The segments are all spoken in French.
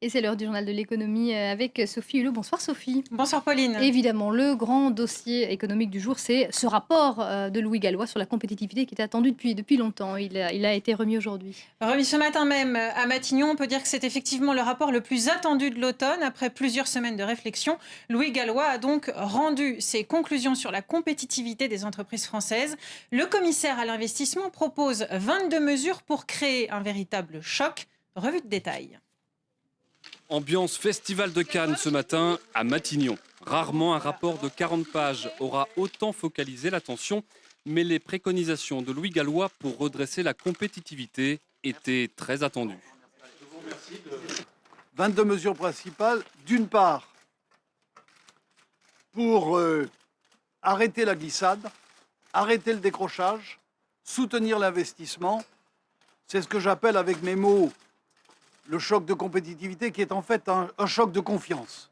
Et c'est l'heure du journal de l'économie avec Sophie Hulot. Bonsoir Sophie. Bonsoir Pauline. Évidemment, le grand dossier économique du jour, c'est ce rapport de Louis Gallois sur la compétitivité qui était attendu depuis longtemps. Il a été remis aujourd'hui. Remis ce matin même à Matignon, on peut dire que c'est effectivement le rapport le plus attendu de l'automne. Après plusieurs semaines de réflexion, Louis Gallois a donc rendu ses conclusions sur la compétitivité des entreprises françaises. Le commissaire à l'investissement propose 22 mesures pour créer un véritable choc. Revue de détail. Ambiance Festival de Cannes ce matin à Matignon. Rarement un rapport de 40 pages aura autant focalisé l'attention, mais les préconisations de Louis Gallois pour redresser la compétitivité étaient très attendues. 22 mesures principales. D'une part, pour arrêter la glissade, arrêter le décrochage, soutenir l'investissement. C'est ce que j'appelle avec mes mots le choc de compétitivité, qui est en fait un choc de confiance.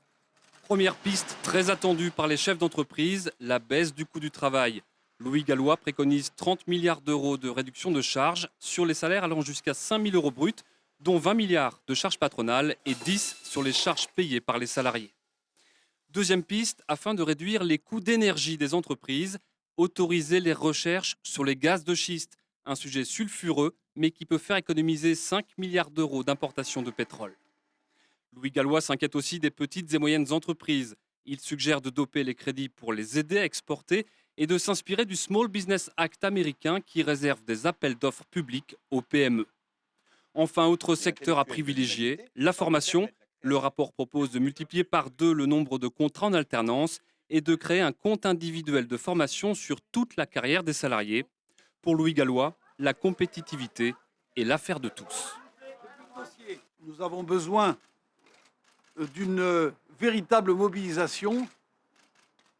Première piste très attendue par les chefs d'entreprise, la baisse du coût du travail. Louis Gallois préconise 30 milliards d'euros de réduction de charges sur les salaires allant jusqu'à 5 000 euros bruts, dont 20 milliards de charges patronales et 10 sur les charges payées par les salariés. Deuxième piste, afin de réduire les coûts d'énergie des entreprises, autoriser les recherches sur les gaz de schiste, un sujet sulfureux mais qui peut faire économiser 5 milliards d'euros d'importation de pétrole. Louis Gallois s'inquiète aussi des petites et moyennes entreprises. Il suggère de doper les crédits pour les aider à exporter et de s'inspirer du Small Business Act américain qui réserve des appels d'offres publics aux PME. Enfin, autre secteur à privilégier, la formation. Le rapport propose de multiplier par 2 le nombre de contrats en alternance et de créer un compte individuel de formation sur toute la carrière des salariés. Pour Louis Gallois, la compétitivité est l'affaire de tous. Nous avons besoin d'une véritable mobilisation,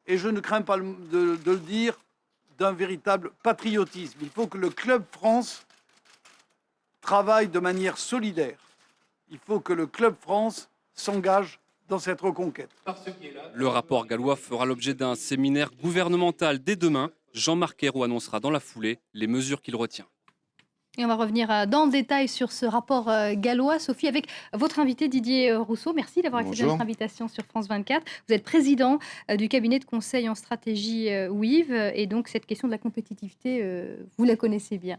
et je ne crains pas de le dire, d'un véritable patriotisme. Il faut que le Club France travaille de manière solidaire. Il faut que le Club France s'engage dans cette reconquête. Le rapport Gallois fera l'objet d'un séminaire gouvernemental dès demain. Jean-Marc Ayrault annoncera dans la foulée les mesures qu'il retient. Et on va revenir dans le détail sur ce rapport Gallois, Sophie, avec votre invité Didier Rousseau. Merci d'avoir accepté Bonjour. notre invitation sur France 24. Vous êtes président du cabinet de conseil en stratégie WIV, et donc cette question de la compétitivité, vous la connaissez bien.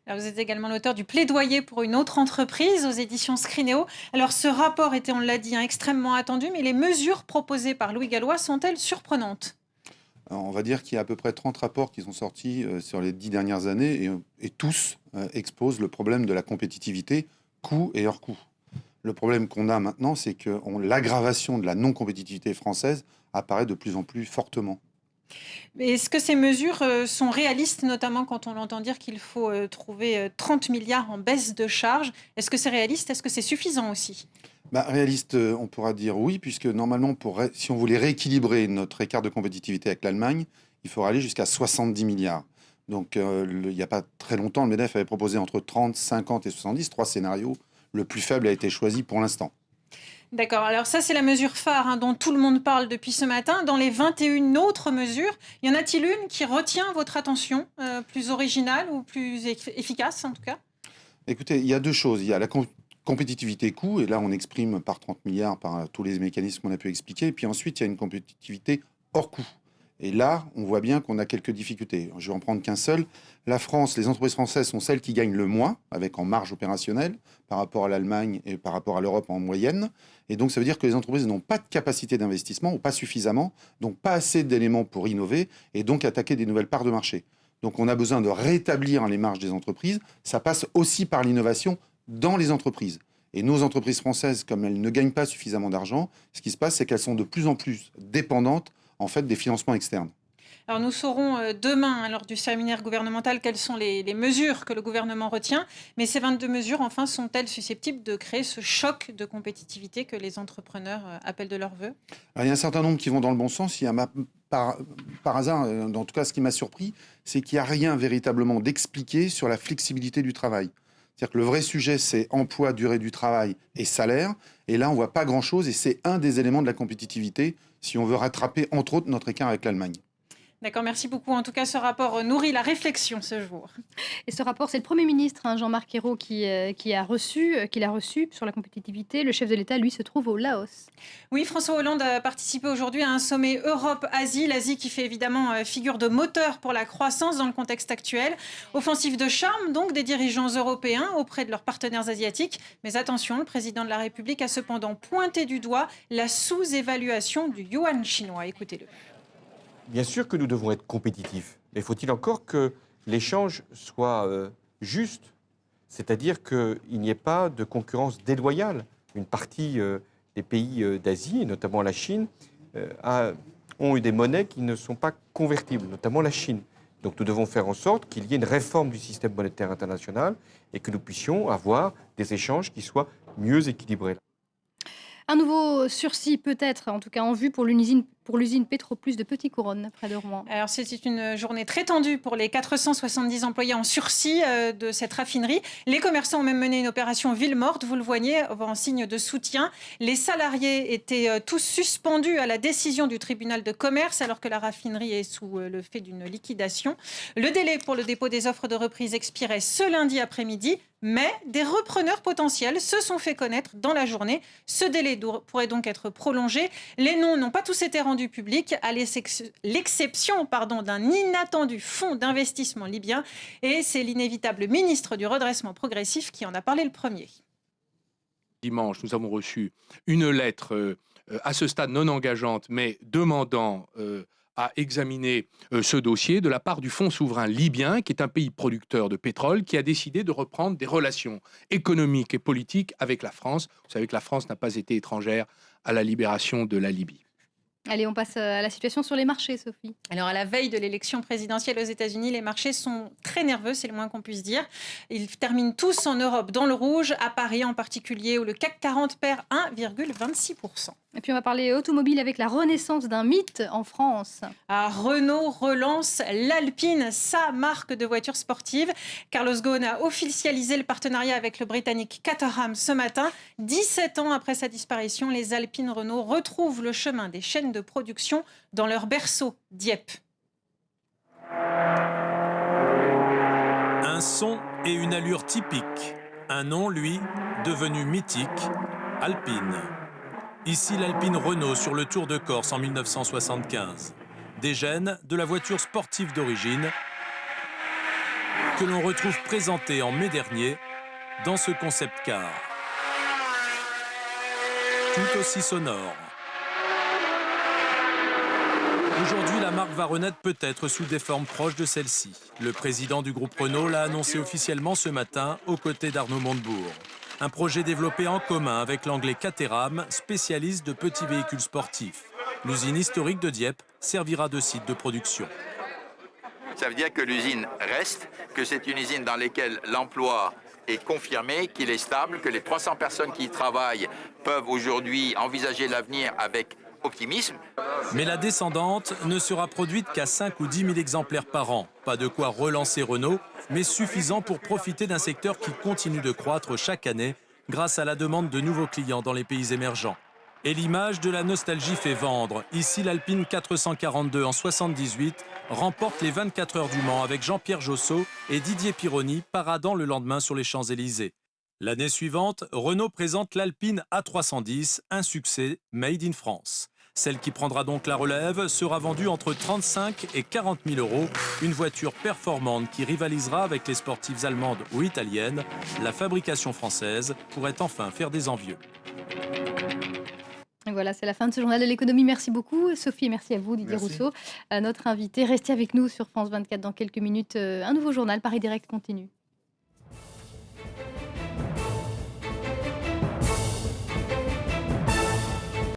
Alors, vous êtes également l'auteur du plaidoyer pour une autre entreprise aux éditions Scrinéo. Alors ce rapport était, on l'a dit, extrêmement attendu, mais les mesures proposées par Louis Gallois sont-elles surprenantes ? Alors, on va dire qu'il y a à peu près 30 rapports qui sont sortis sur les 10 dernières années et tous exposent le problème de la compétitivité, coût et hors coût. Le problème qu'on a maintenant, c'est que l'aggravation de la non-compétitivité française apparaît de plus en plus fortement. Mais est-ce que ces mesures sont réalistes, notamment quand on entend dire qu'il faut trouver 30 milliards en baisse de charges? Est-ce que c'est réaliste? Est-ce que c'est suffisant aussi? Réaliste, on pourra dire oui, puisque normalement, si on voulait rééquilibrer notre écart de compétitivité avec l'Allemagne, il faudrait aller jusqu'à 70 milliards. Donc, il n'y a pas très longtemps, le MEDEF avait proposé entre 30, 50 et 70, 3 scénarios. Le plus faible a été choisi pour l'instant. D'accord, alors ça c'est la mesure phare dont tout le monde parle depuis ce matin. Dans les 21 autres mesures, y en a-t-il une qui retient votre attention, plus originale ou plus efficace en tout cas? Écoutez, il y a deux choses. Il y a la compétitivité coût, et là on exprime par 30 milliards par tous les mécanismes qu'on a pu expliquer. Et puis ensuite, il y a une compétitivité hors coût. Et là, on voit bien qu'on a quelques difficultés. Je vais en prendre qu'un seul. La France, les entreprises françaises sont celles qui gagnent le moins, avec en marge opérationnelle, par rapport à l'Allemagne et par rapport à l'Europe en moyenne. Et donc, ça veut dire que les entreprises n'ont pas de capacité d'investissement, ou pas suffisamment, donc pas assez d'éléments pour innover, et donc attaquer des nouvelles parts de marché. Donc, on a besoin de rétablir les marges des entreprises. Ça passe aussi par l'innovation dans les entreprises. Et nos entreprises françaises, comme elles ne gagnent pas suffisamment d'argent, ce qui se passe, c'est qu'elles sont de plus en plus dépendantes en fait, des financements externes. Alors nous saurons demain, lors du séminaire gouvernemental, quelles sont les mesures que le gouvernement retient. Mais ces 22 mesures, enfin, sont-elles susceptibles de créer ce choc de compétitivité que les entrepreneurs appellent de leur vœu? Alors, il y a un certain nombre qui vont dans le bon sens. Il y a par hasard, en tout cas, ce qui m'a surpris, c'est qu'il n'y a rien véritablement d'expliqué sur la flexibilité du travail. C'est-à-dire que le vrai sujet, c'est emploi, durée du travail et salaire. Et là, on ne voit pas grand-chose. Et c'est un des éléments de la compétitivité si on veut rattraper, entre autres, notre écart avec l'Allemagne. D'accord, merci beaucoup. En tout cas, ce rapport nourrit la réflexion ce jour. Et ce rapport, c'est le Premier ministre, hein, Jean-Marc Ayrault, qui l'a reçu sur la compétitivité. Le chef de l'État, lui, se trouve au Laos. Oui, François Hollande a participé aujourd'hui à un sommet Europe-Asie. L'Asie qui fait évidemment figure de moteur pour la croissance dans le contexte actuel. Offensive de charme, donc, des dirigeants européens auprès de leurs partenaires asiatiques. Mais attention, le président de la République a cependant pointé du doigt la sous-évaluation du yuan chinois. Écoutez-le. Bien sûr que nous devons être compétitifs, mais faut-il encore que l'échange soit juste, c'est-à-dire qu'il n'y ait pas de concurrence déloyale. Une partie des pays d'Asie, notamment la Chine, ont eu des monnaies qui ne sont pas convertibles, notamment la Chine. Donc nous devons faire en sorte qu'il y ait une réforme du système monétaire international et que nous puissions avoir des échanges qui soient mieux équilibrés. Un nouveau sursis peut-être, en tout cas en vue pour l'usine Petroplus de Petit-Couronne, près de Rouen. Alors, c'était une journée très tendue pour les 470 employés en sursis de cette raffinerie. Les commerçants ont même mené une opération ville morte, vous le voyez, en signe de soutien. Les salariés étaient tous suspendus à la décision du tribunal de commerce, alors que la raffinerie est sous le fait d'une liquidation. Le délai pour le dépôt des offres de reprise expirait ce lundi après-midi, mais des repreneurs potentiels se sont fait connaître dans la journée. Ce délai pourrait donc être prolongé. Les noms n'ont pas tous été rendus publics, à l'exception d'un inattendu fonds d'investissement libyen. Et c'est l'inévitable ministre du redressement progressif qui en a parlé le premier. Dimanche, nous avons reçu une lettre à ce stade non engageante, mais demandant à examiner ce dossier de la part du Fonds souverain libyen, qui est un pays producteur de pétrole, qui a décidé de reprendre des relations économiques et politiques avec la France. Vous savez que la France n'a pas été étrangère à la libération de la Libye. Allez, on passe à la situation sur les marchés, Sophie. Alors, à la veille de l'élection présidentielle aux États-Unis, les marchés sont très nerveux, c'est le moins qu'on puisse dire. Ils terminent tous en Europe dans le rouge, à Paris en particulier, où le CAC 40 perd 1,26%. Et puis on va parler automobile avec la renaissance d'un mythe en France. Renault relance l'Alpine, sa marque de voitures sportives. Carlos Ghosn a officialisé le partenariat avec le Britannique Caterham ce matin. 17 ans après sa disparition, les Alpines Renault retrouvent le chemin des chaînes de production dans leur berceau, Dieppe. Un son et une allure typiques. Un nom, lui, devenu mythique, Alpine. Ici l'Alpine Renault sur le Tour de Corse en 1975. Des gènes de la voiture sportive d'origine que l'on retrouve présentée en mai dernier dans ce concept car. Tout aussi sonore. Aujourd'hui, la marque va renaître peut-être sous des formes proches de celle-ci. Le président du groupe Renault l'a annoncé officiellement ce matin aux côtés d'Arnaud Montebourg. Un projet développé en commun avec l'anglais Caterham, spécialiste de petits véhicules sportifs. L'usine historique de Dieppe servira de site de production. Ça veut dire que l'usine reste, que c'est une usine dans laquelle l'emploi est confirmé, qu'il est stable, que les 300 personnes qui y travaillent peuvent aujourd'hui envisager l'avenir avec optimisme. Mais la descendante ne sera produite qu'à 5 ou 10 000 exemplaires par an. Pas de quoi relancer Renault, mais suffisant pour profiter d'un secteur qui continue de croître chaque année grâce à la demande de nouveaux clients dans les pays émergents. Et l'image de la nostalgie fait vendre. Ici, l'Alpine 442 en 78 remporte les 24 heures du Mans avec Jean-Pierre Josso et Didier Pironi paradant le lendemain sur les Champs-Élysées. L'année suivante, Renault présente l'Alpine A310, un succès made in France. Celle qui prendra donc la relève sera vendue entre 35 et 40 000 euros. Une voiture performante qui rivalisera avec les sportives allemandes ou italiennes. La fabrication française pourrait enfin faire des envieux. Et voilà, c'est la fin de ce journal de l'économie. Merci beaucoup, Sophie, et merci à vous, Didier Merci. Rousseau, notre invité. Restez avec nous sur France 24 dans quelques minutes. Un nouveau journal, Paris Direct continue.